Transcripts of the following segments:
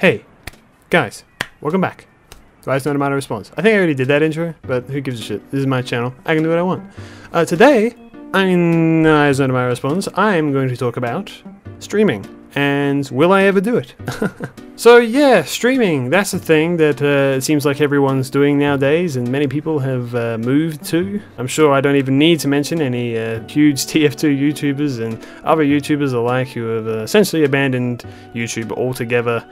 Hey, guys, welcome back to Ihasnotomato Response. I think I already did that intro, but who gives a shit? This is my channel. I can do what I want. Today, in Ihasnotomato Response, I am going to talk about streaming. And will I ever do it? So yeah, streaming, that's a thing that it seems like everyone's doing nowadays, and many people have moved to. I'm sure I don't even need to mention any huge TF2 YouTubers and other YouTubers alike who have essentially abandoned YouTube altogether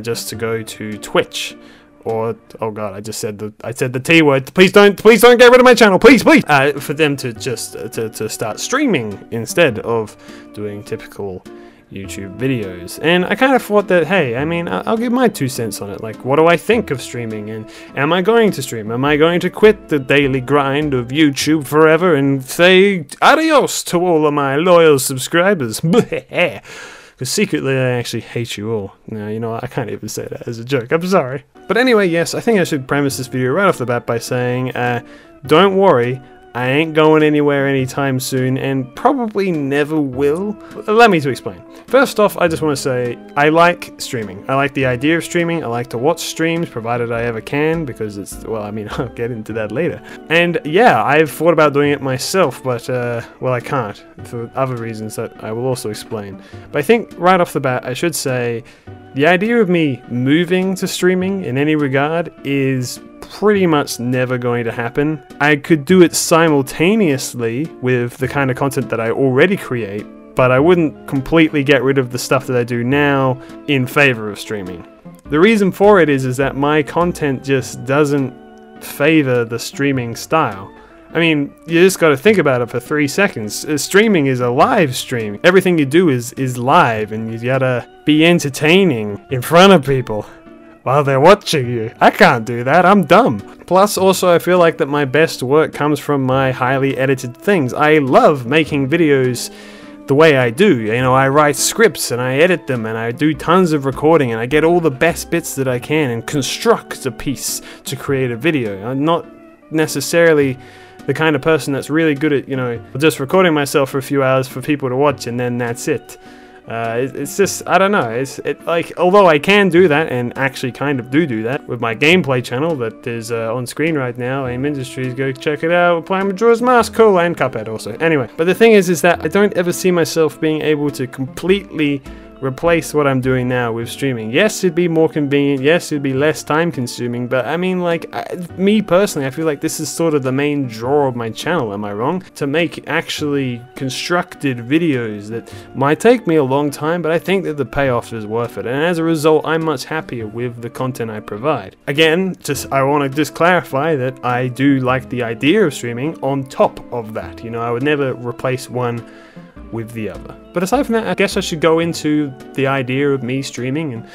just to go to Twitch. Or, oh god, I said the T word. Please don't get rid of my channel, please. For them to just to start streaming instead of doing typical YouTube videos. And I kind of thought that, hey, I mean, I'll give my 2 cents on it. Like, what do I think of streaming? And am I going to stream? Am I going to quit the daily grind of YouTube forever and say adios to all of my loyal subscribers? Because secretly I actually hate you all. Now, you know, I can't even say that as a joke. I'm sorry. But anyway, yes, I think I should premise this video right off the bat by saying, don't worry, I ain't going anywhere anytime soon, and probably never will. Allow me to explain. First off, I just want to say, I like streaming. I like the idea of streaming. I like to watch streams, provided I ever can, because it's, well, I mean, I'll get into that later. And yeah, I've thought about doing it myself, but, well, I can't, for other reasons that I will also explain. But I think, right off the bat, I should say, the idea of me moving to streaming in any regard is pretty much never going to happen. I could do it simultaneously with the kind of content that I already create, but I wouldn't completely get rid of the stuff that I do now in favor of streaming. The reason for it is that my content just doesn't favor the streaming style. I mean, you just got to think about it for 3 seconds. Streaming is a live stream. Everything you do is live, and you gotta be entertaining in front of people while they're watching you. I can't do that, I'm dumb. Plus, also, I feel like that my best work comes from my highly edited things. I love making videos the way I do. You know, I write scripts and I edit them and I do tons of recording and I get all the best bits that I can and construct a piece to create a video. I'm not necessarily the kind of person that's really good at, you know, just recording myself for a few hours for people to watch and then that's it. It's just, I don't know, like, although I can do that, and actually kind of do that, with my gameplay channel that is on screen right now, AIM Industries, go check it out, we're playing Majora's Mask, cool, and Cuphead also. Anyway, but the thing is that I don't ever see myself being able to completely replace what I'm doing now with streaming. Yes, it'd be more convenient, yes, it'd be less time consuming, but I mean, like, me personally, I feel like this is sort of the main draw of my channel, am I wrong? To make actually constructed videos that might take me a long time, but I think that the payoff is worth it, and as a result, I'm much happier with the content I provide. Again, I want to just clarify that I do like the idea of streaming on top of that. You know, I would never replace one with the other. But aside from that, I guess I should go into the idea of me streaming and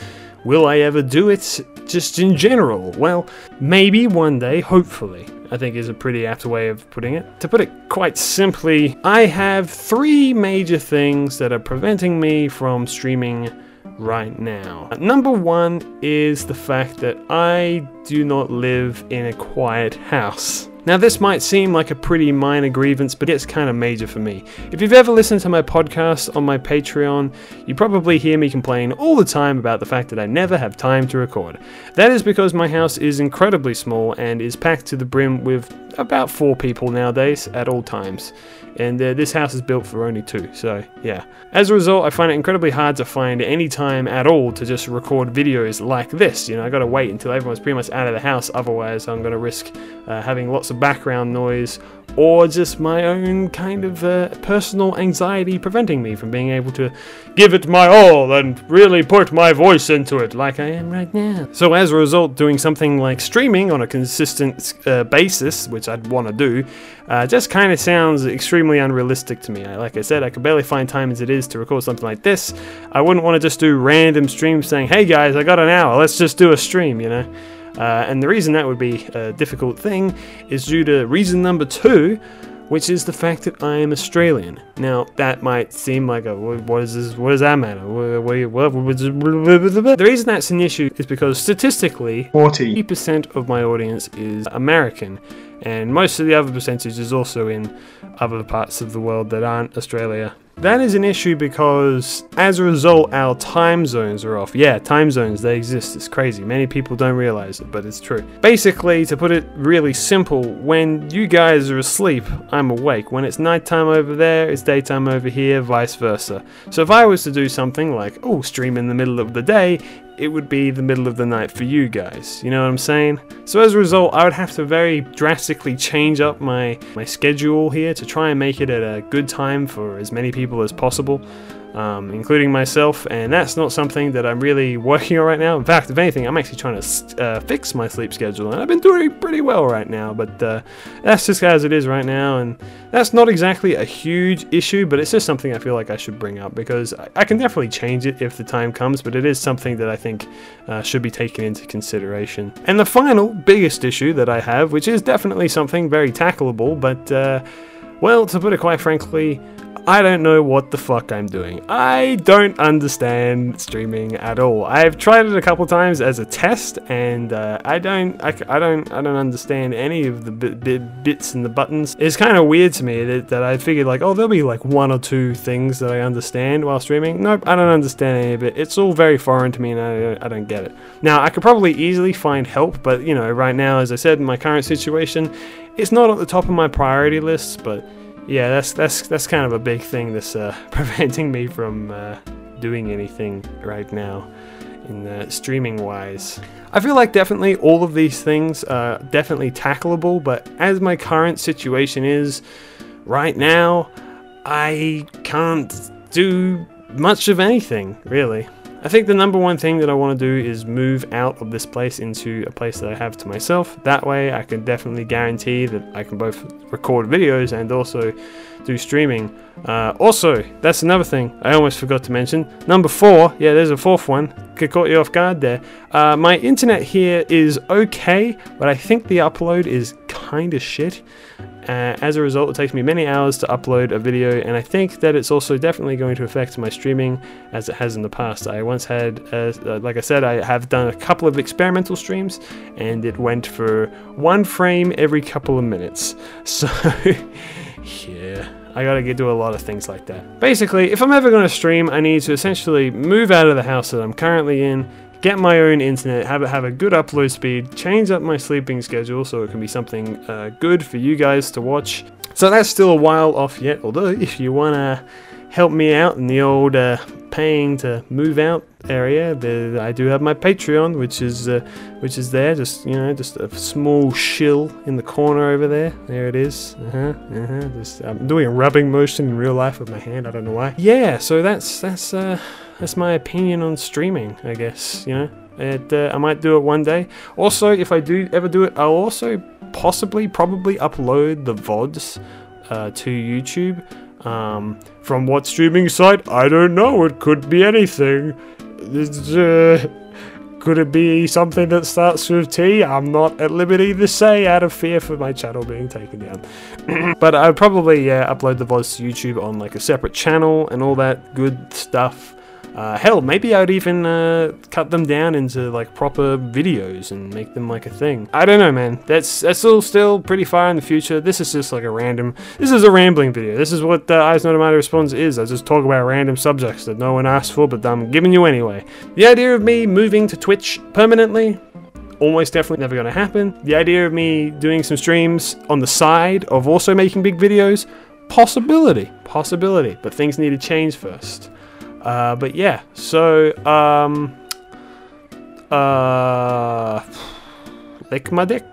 will I ever do it just in general? Well, maybe one day, hopefully, I think is a pretty apt way of putting it. To put it quite simply, I have 3 major things that are preventing me from streaming right now. Number 1 is the fact that I do not live in a quiet house. Now this might seem like a pretty minor grievance, but it's kind of major for me. If you've ever listened to my podcast on my Patreon, you probably hear me complain all the time about the fact that I never have time to record. That is because my house is incredibly small and is packed to the brim with about 4 people nowadays at all times. And this house is built for only 2, so yeah. As a result, I find it incredibly hard to find any time at all to just record videos like this. You know, I gotta wait until everyone's pretty much out of the house, otherwise I'm gonna risk having lots of background noise or just my own kind of personal anxiety preventing me from being able to give it my all and really put my voice into it like I am right now. So as a result, doing something like streaming on a consistent basis, which I'd want to do, just kind of sounds extremely unrealistic to me. Like I said, I could barely find time as it is to record something like this. I wouldn't want to just do random streams saying, hey guys, I got an hour, let's just do a stream, you know? And the reason that would be a difficult thing is due to reason number 2, which is the fact that I am Australian. Now, that might seem like a, what does that matter? The reason that's an issue is because statistically, 40% of my audience is American, and most of the other percentage is also in other parts of the world that aren't Australia. that is an issue because as a result our time zones are off. Yeah, time zones, they exist. It's crazy. Many people don't realize it, but it's true. Basically, to put it really simple, when you guys are asleep, I'm awake. When it's nighttime over there, it's daytime over here, vice versa. So if I was to do something like, oh, stream in the middle of the day, it would be the middle of the night for you guys. You know what I'm saying? So as a result, I would have to very drastically change up my schedule here to try and make it at a good time for as many people as possible, including myself, and that's not something that I'm really working on right now. In fact, if anything, I'm actually trying to fix my sleep schedule, and I've been doing pretty well right now, but that's just as it is right now, and that's not exactly a huge issue, but it's just something I feel like I should bring up, because I can definitely change it if the time comes, but it is something that I think should be taken into consideration. And the final biggest issue that I have, which is definitely something very tackleable, but well, to put it quite frankly, I don't know what the fuck I'm doing. I don't understand streaming at all. I've tried it a couple times as a test, and I don't understand any of the bits and the buttons. It's kind of weird to me that I figured like, oh, there'll be like 1 or 2 things that I understand while streaming. Nope, I don't understand any of it. It's all very foreign to me, and I don't get it. Now, I could probably easily find help, but you know, right now, as I said, in my current situation, it's not at the top of my priority list, but yeah, that's kind of a big thing that's preventing me from doing anything right now in streaming wise. I feel like definitely all of these things are definitely tackleable, but as my current situation is right now, I can't do much of anything really. I think the number one thing that I want to do is move out of this place into a place that I have to myself. That way I can definitely guarantee that I can both record videos and also do streaming. Also, that's another thing I almost forgot to mention. Number 4, yeah, there's a 4th one. Could caught you off guard there. My internet here is okay, but I think the upload is kind of shit. As a result, it takes me many hours to upload a video, and I think that it's also definitely going to affect my streaming as it has in the past. I once had, like I said, I have done a couple of experimental streams, and it went for 1 frame every couple of minutes. So, yeah. I gotta do a lot of things like that. Basically, if I'm ever going to stream, I need to essentially move out of the house that I'm currently in, get my own internet, have a good upload speed, change up my sleeping schedule so it can be something good for you guys to watch. So that's still a while off yet, although if you want to help me out in the old paying to move out area, I do have my Patreon, which is there, just just a small shill in the corner over there. There it is. I'm doing a rubbing motion in real life with my hand. I don't know why. Yeah, so that's my opinion on streaming, I guess. I might do it one day. Also, if I do ever do it, I'll also probably upload the VODs to YouTube. From what streaming site? I don't know. It could be anything. Could it be something that starts with T? I'm not at liberty to say out of fear for my channel being taken down. But I'd probably upload the VODs to YouTube on like a separate channel and all that good stuff. Hell, maybe I'd even cut them down into like proper videos and make them like a thing. I don't know, man. That's all still pretty far in the future. This is just like this is a rambling video. This is what Ihasnotomato Responds is. I just talk about random subjects that no one asked for, but I'm giving you anyway. The idea of me moving to Twitch permanently, almost definitely never going to happen. The idea of me doing some streams on the side of also making big videos, possibility, but things need to change first. But yeah, so, lick my dick.